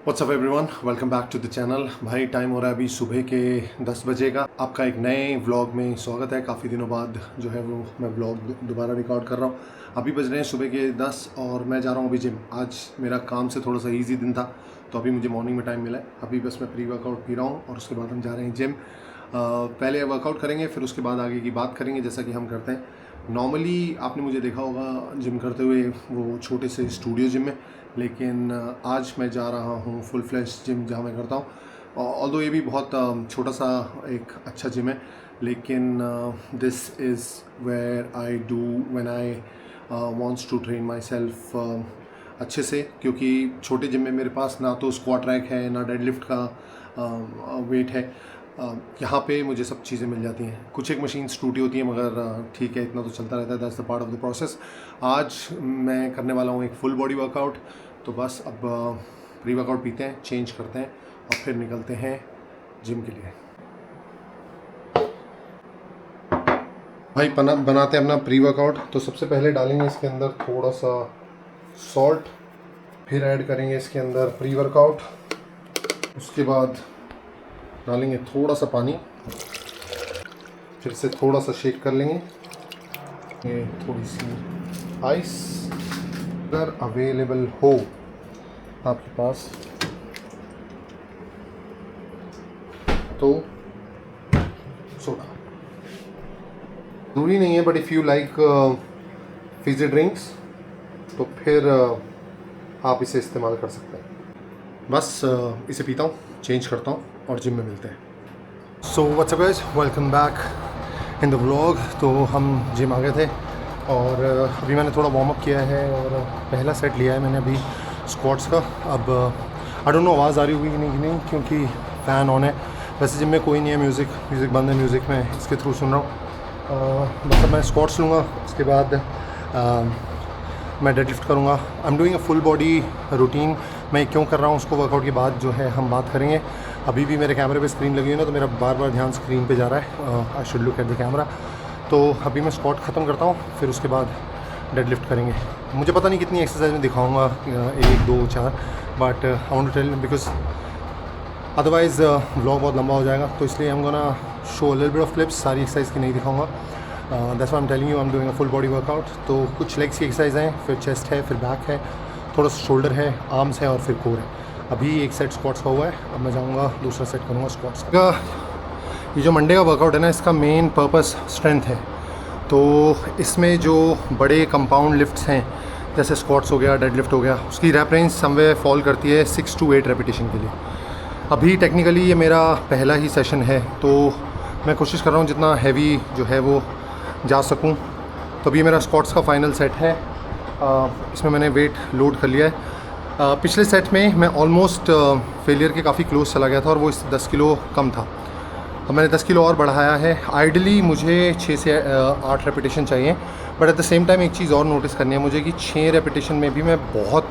WhatsApp everyone, welcome back to the channel. भाई time हो रहा है अभी सुबह के 10 बजे का। आपका एक नए व्लॉग में स्वागत है। काफ़ी दिनों बाद जो है वो मैं व्लॉग दोबारा रिकॉर्ड कर रहा हूँ। अभी बज रहे हैं सुबह के 10 और मैं जा रहा हूँ अभी जिम। आज मेरा काम से थोड़ा सा इजी दिन था तो अभी मुझे मॉर्निंग में टाइम मिला है। अभी बस मैं प्री वर्कआउट पी रहा हूँ और उसके बाद हम जा रहे हैं जिम। पहले वर्कआउट करेंगे, फिर उसके बाद आगे की बात करेंगे जैसा कि हम करते हैं नॉर्मली। आपने मुझे देखा होगा जिम करते हुए वो छोटे से स्टूडियो जिम में, लेकिन आज मैं जा रहा हूँ फुल फ्लैश जिम जहाँ मैं करता हूँ। ऑल्दो ये भी बहुत छोटा सा एक अच्छा जिम है, लेकिन this is where I do when I wants to train myself अच्छे से, क्योंकि छोटे जिम में मेरे पास ना तो स्क्वाट रैक है ना डेडलिफ्ट का वेट है। यहाँ पे मुझे सब चीज़ें मिल जाती हैं। कुछ एक मशीन्स टूटी होती हैं मगर ठीक है, इतना तो चलता रहता है। That's the part of the process. आज मैं करने वाला हूँ एक फुल बॉडी वर्कआउट। तो बस अब प्री वर्कआउट पीते हैं, चेंज करते हैं और फिर निकलते हैं जिम के लिए। भाई बनाते हैं अपना प्री वर्कआउट। तो सबसे पहले डालेंगे इसके अंदर थोड़ा सा सॉल्ट, फिर ऐड करेंगे इसके अंदर प्री वर्कआउट, उसके बाद डालेंगे थोड़ा सा पानी, फिर से थोड़ा सा शेक कर लेंगे। ये थोड़ी सी आइस अगर अवेलेबल हो आपके पास तो सोडा ज़रूरी नहीं है, but if you like Fiji drinks तो फिर आप इसे इस्तेमाल कर सकते हैं। बस इसे पीता हूँ, चेंज करता हूँ और जिम में मिलते हैं। So what's up guys, welcome back in the vlog. तो हम जिम आ गए थे और अभी मैंने थोड़ा वार्म अप किया है और पहला सेट लिया है मैंने अभी स्क्वाट्स का। अब आई डोंट नो आवाज़ आ रही होगी कि नहीं, क्योंकि फ़ैन ऑन है। वैसे जिम में कोई नहीं है, म्यूज़िक बंद है, म्यूज़िक मैं इसके थ्रू सुन रहा हूँ। मतलब मैं स्क्वाट्स लूँगा, उसके बाद मैं डेडलिफ्ट करूँगा। आई am doing a full body routine. मैं क्यों कर रहा हूँ उसको वर्कआउट के बाद जो है हम बात करेंगे। अभी भी मेरे कैमरे पे स्क्रीन लगी हुई है ना, तो मेरा बार बार ध्यान स्क्रीन पे जा रहा है। I should look at the camera. तो अभी मैं स्क्वाट ख़त्म करता हूँ, फिर उसके बाद डेडलिफ्ट करेंगे। मुझे पता नहीं कितनी एक्सरसाइज में दिखाऊँगा, 1 2 4, but I want to tell because otherwise vlog बहुत लंबा हो जाएगा। तो इसलिए I am gonna show a little bit of clips. सारी एक्सरसाइज की नहीं दिखाऊँगा। That's why I am telling you I am doing a full body workout. तो कुछ लेग्स की एक्सरसाइज हैं, फिर चेस्ट है, फिर बैक है, थोड़ा सा शोल्डर है, आर्म्स है और फिर कोर है। अभी एक सेट स्क्वाट्स का हुआ है, अब मैं जाऊँगा दूसरा सेट करूँगा स्क्वाट्स का। ये जो मंडे का वर्कआउट है ना, इसका मेन पर्पस स्ट्रेंथ है। तो इसमें जो बड़े कंपाउंड लिफ्ट्स हैं जैसे स्क्वाट्स हो गया, डेडलिफ्ट हो गया, उसकी रैप रेंज समवे फॉल करती है 6 to 8 रेपिटेशन के लिए। अभी टेक्निकली ये मेरा पहला ही सेशन है, तो मैं कोशिश कर रहा हूँ जितना हैवी जो है वो जा सकूँ। तो अभी मेरा स्क्वाट्स का फाइनल सेट है। इसमें मैंने वेट लोड कर लिया है। पिछले सेट में मैं ऑलमोस्ट फेलियर के काफ़ी क्लोज चला गया था और वो इस 10 किलो कम था। अब मैंने 10 किलो और बढ़ाया है। आइडली मुझे 6 से 8 रेपिटेशन चाहिए, but at the same time एक चीज़ और नोटिस करनी है मुझे कि 6 रेपिटेशन में भी मैं बहुत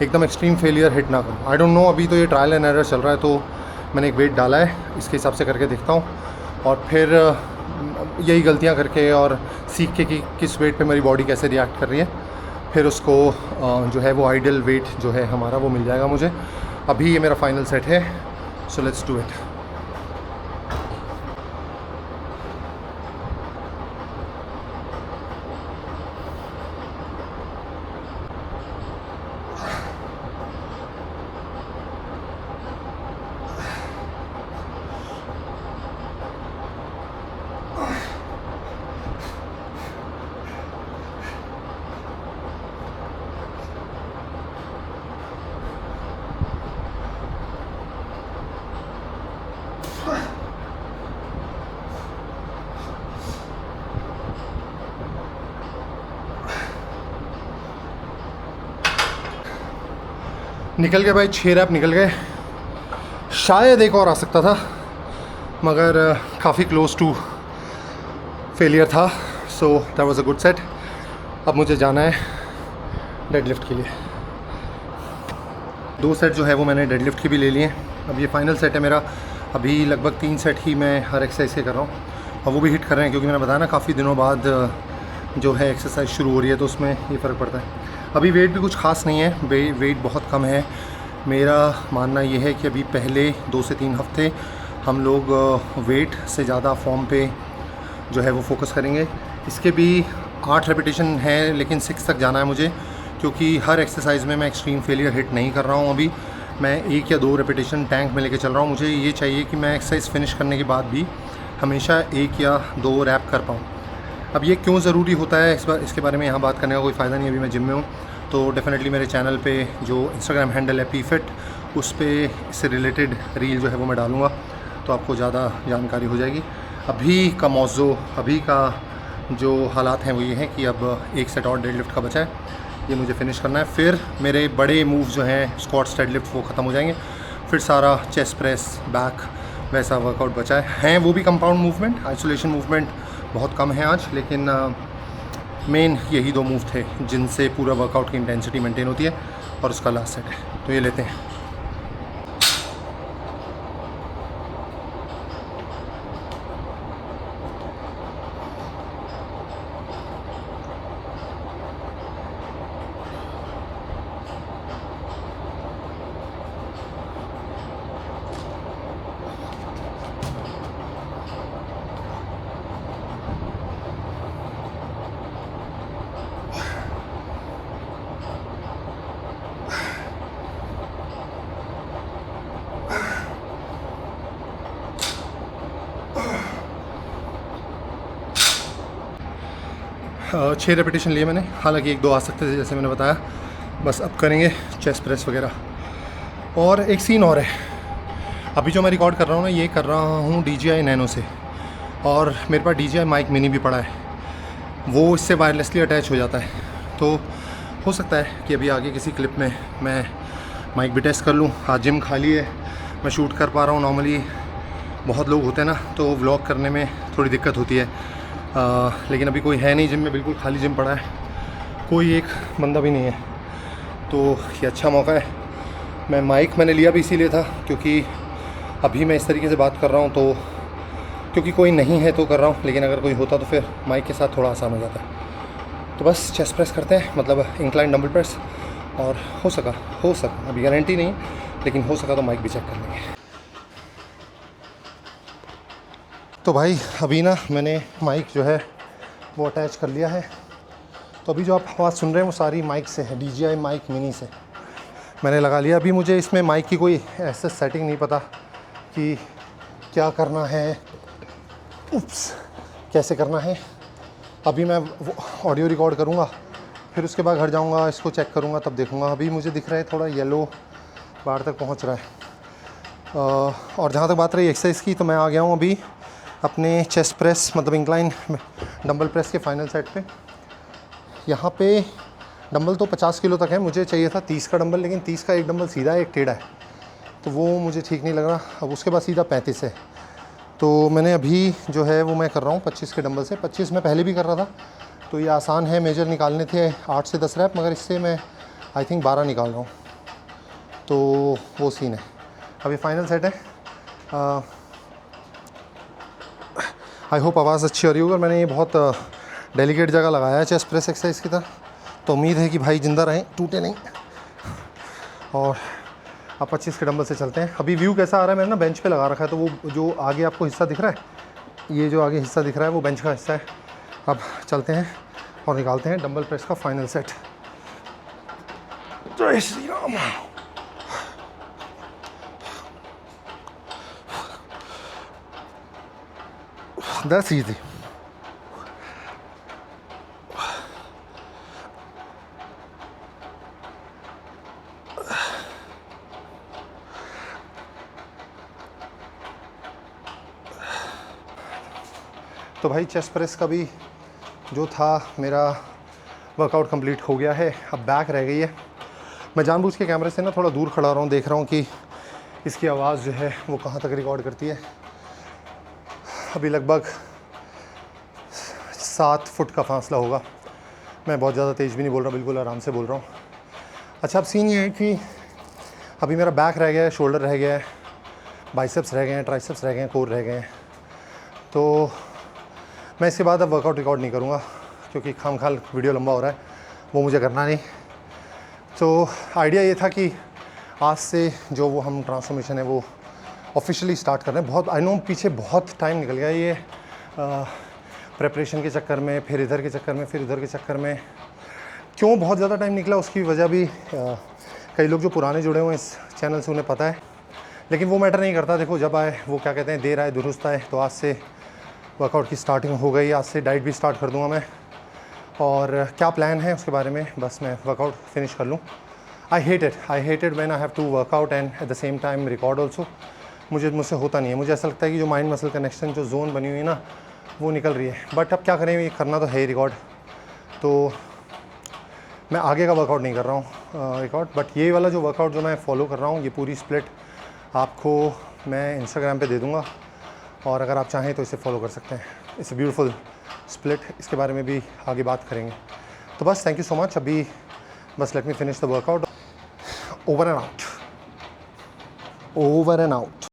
एकदम एक्सट्रीम फेलियर हिट ना करूँ। आई डोंट नो, अभी तो ये ट्रायल एंड एरर चल रहा है। तो मैंने एक वेट डाला है, इसके हिसाब से करके देखता हूँ और फिर यही गलतियाँ करके और सीख के कि किस वेट पे मेरी बॉडी कैसे रिएक्ट कर रही है, फिर उसको जो है वो आइडियल वेट जो है हमारा वो मिल जाएगा मुझे। अभी ये मेरा फाइनल सेट है, सो लेट्स डू इट। निकल गए भाई, 6 रैप निकल गए। शायद एक और आ सकता था मगर काफ़ी क्लोज टू फेलियर था। So that was a good set. अब मुझे जाना है डेडलिफ्ट के लिए। 2 सेट जो है वो मैंने डेडलिफ्ट के भी ले लिए। अब ये फाइनल सेट है मेरा। अभी लगभग 3 सेट ही मैं हर एक्सरसाइज के कर रहा हूँ और वो भी हिट कर रहे हैं, क्योंकि मैंने बताया ना काफ़ी दिनों बाद जो है एक्सरसाइज शुरू हो रही है तो उसमें ये फ़र्क पड़ता है। अभी वेट भी कुछ खास नहीं है, वेट बहुत कम है। मेरा मानना ये है कि अभी पहले 2 से 3 हफ्ते हम लोग वेट से ज़्यादा फॉर्म पे जो है वो फोकस करेंगे। इसके भी 8 रेपिटेशन है, लेकिन 6 तक जाना है मुझे, क्योंकि हर एक्सरसाइज में मैं एक्सट्रीम फेलियर हिट नहीं कर रहा हूँ। अभी मैं 1 या 2 रेपिटेशन टैंक में लेके चल रहा हूँ। मुझे ये चाहिए कि मैं एक्सरसाइज फिनिश करने के बाद भी हमेशा 1 या 2 रैप कर पाऊँ। अब ये क्यों ज़रूरी होता है, इसके बारे में यहाँ बात करने का कोई फ़ायदा नहीं। अभी मैं जिम में हूँ, तो डेफ़िनेटली मेरे चैनल पे जो इंस्टाग्राम हैंडल है पीफिट, उस पर इससे रिलेटेड रील जो है वो मैं डालूँगा, तो आपको ज़्यादा जानकारी हो जाएगी। अभी का मौज़ू, अभी का जो हालात हैं वो ये हैं कि अब 1 सेट और डेडलिफ्ट का बचा है, ये मुझे फिनिश करना है। फिर मेरे बड़े मूव जो हैं स्क्वाट्स, डेडलिफ्ट, वो ख़त्म हो जाएंगे। फिर सारा चेस्ट प्रेस, बैक, वैसा वर्कआउट बचा है। वो भी कंपाउंड मूवमेंट, आइसोलेशन मूवमेंट बहुत कम है आज, लेकिन मेन यही 2 मूव थे जिनसे पूरा वर्कआउट की इंटेंसिटी मेंटेन होती है, और उसका लास्ट सेट है, तो ये लेते हैं। छः रेपिटेशन लिए मैंने, हालांकि 1-2 आ सकते थे जैसे मैंने बताया। बस अब करेंगे चेस्ट प्रेस वगैरह। और एक सीन और है, अभी जो मैं रिकॉर्ड कर रहा हूँ ना, ये कर रहा हूँ DJI नैनो से, और मेरे पास DJI माइक मिनी भी पड़ा है, वो इससे वायरलेसली अटैच हो जाता है। तो हो सकता है कि अभी आगे किसी क्लिप में मैं माइक भी टेस्ट कर लूँ। आज जिम खाली है, मैं शूट कर पा रहा हूँ। नॉर्मली बहुत लोग होते हैं ना, तो व्लॉग करने में थोड़ी दिक्कत होती है, लेकिन अभी कोई है नहीं जिम में, बिल्कुल खाली जिम पड़ा है, कोई एक बंदा भी नहीं है, तो ये अच्छा मौका है। मैंने लिया भी इसीलिए था क्योंकि अभी मैं इस तरीके से बात कर रहा हूँ, तो क्योंकि कोई नहीं है तो कर रहा हूँ, लेकिन अगर कोई होता तो फिर माइक के साथ थोड़ा आसान हो जाता है। तो बस चेस्ट प्रेस करते हैं, मतलब इंक्लाइन डंबल प्रेस, और हो सका अभी गारंटी नहीं, लेकिन हो सका तो माइक भी चेक कर लेंगे। तो भाई अभी ना मैंने माइक जो है वो अटैच कर लिया है, तो अभी जो आप आवाज़ सुन रहे हैं वो सारी माइक से है, DJI माइक मिनी से मैंने लगा लिया। अभी मुझे इसमें माइक की कोई ऐसा सेटिंग नहीं पता कि क्या करना है, कैसे करना है। अभी मैं ऑडियो रिकॉर्ड करूँगा, फिर उसके बाद घर जाऊँगा, इसको चेक करूँगा, तब देखूँगा। अभी मुझे दिख रहा है थोड़ा येलो बाहर तक पहुँच रहा है। और जहाँ तक बात रही एक्सरसाइज की, तो मैं आ गया हूँ अभी अपने चेस्ट प्रेस, मतलब इंक्लाइन डंबल प्रेस के फाइनल सेट पे। यहाँ पे डंबल तो 50 किलो तक है, मुझे चाहिए था 30 का डंबल, लेकिन 30 का एक डंबल सीधा है, एक टेढ़ा है, तो वो मुझे ठीक नहीं लग रहा। अब उसके बाद सीधा 35 है, तो मैंने अभी जो है वो मैं कर रहा हूँ 25 के डंबल से। 25 मैं पहले भी कर रहा था, तो ये आसान है। मेजर निकालने थे 8 से 10 रैप, मगर इससे मैं आई थिंक 12 निकाल रहा हूँ, तो वो सीन है। अभी फाइनल सेट है। आई होप आवाज़ अच्छी हो रही होगी। मैंने ये बहुत डेलिकेट जगह लगाया है चेस्ट प्रेस एक्सरसाइज की तरह, तो उम्मीद है कि भाई ज़िंदा रहें, टूटे नहीं। और अब 25 के डंबल से चलते हैं। अभी व्यू कैसा आ रहा है, मैंने ना बेंच पे लगा रखा है, तो वो जो आगे आपको हिस्सा दिख रहा है, ये जो आगे हिस्सा दिख रहा है वो बेंच का हिस्सा है। अब चलते हैं और निकालते हैं डंबल प्रेस का फाइनल सेट। जय श्री राम। That's easy. तो भाई चेस्ट प्रेस का भी जो था मेरा वर्कआउट कंप्लीट हो गया है। अब बैक रह गई है। मैं जानबूझ के कैमरे से ना थोड़ा दूर खड़ा रहा हूँ, देख रहा हूँ कि इसकी आवाज़ जो है वो कहाँ तक रिकॉर्ड करती है। अभी लगभग 7 फुट का फासला होगा। मैं बहुत ज़्यादा तेज़ भी नहीं बोल रहा, बिल्कुल आराम से बोल रहा हूँ। अच्छा, अब सीन ये है कि अभी मेरा बैक रह गया है, शोल्डर रह गया है, बाइसेप्स रह गए हैं, ट्राइसेप्स रह गए हैं, कोर रह गए हैं। तो मैं इसके बाद अब वर्कआउट रिकॉर्ड नहीं करूँगा, क्योंकि खामखाल वीडियो लंबा हो रहा है, वो मुझे करना नहीं। तो आइडिया ये था कि आज से जो वो हम ट्रांसफॉर्मेशन है वो ऑफिशियली स्टार्ट कर रहे हैं। बहुत आई नो पीछे बहुत टाइम निकल गया ये प्रेपरेशन के चक्कर में, फिर इधर के चक्कर में, फिर उधर के चक्कर में। क्यों बहुत ज़्यादा टाइम निकला उसकी वजह भी कई लोग जो पुराने जुड़े हुए हैं इस चैनल से उन्हें पता है, लेकिन वो मैटर नहीं करता। देखो जब आए वो क्या कहते हैं, देर आए दुरुस्त आए। तो आज से वर्कआउट की स्टार्टिंग हो गई, आज से डाइट भी स्टार्ट कर दूंगा मैं। और क्या प्लान है उसके बारे में बस मैं वर्कआउट फिनिश कर लूँ। I hate it when I have to workout and at the same time record also. मुझसे होता नहीं है। मुझे ऐसा लगता है कि जो माइंड मसल कनेक्शन जो जोन बनी हुई है ना वो निकल रही है। बट अब क्या करें, ये करना तो है ही रिकॉर्ड। तो मैं आगे का वर्कआउट नहीं कर रहा हूँ रिकॉर्ड, बट ये वाला जो वर्कआउट जो मैं फॉलो कर रहा हूँ, ये पूरी स्प्लिट आपको मैं इंस्टाग्राम पे दे दूँगा, और अगर आप चाहें तो इसे फॉलो कर सकते हैं। इट्स अ ब्यूटीफुल स्प्लिट, इसके बारे में भी आगे बात करेंगे। तो बस थैंक यू सो मच। अभी बस let me finish the workout. Over and out.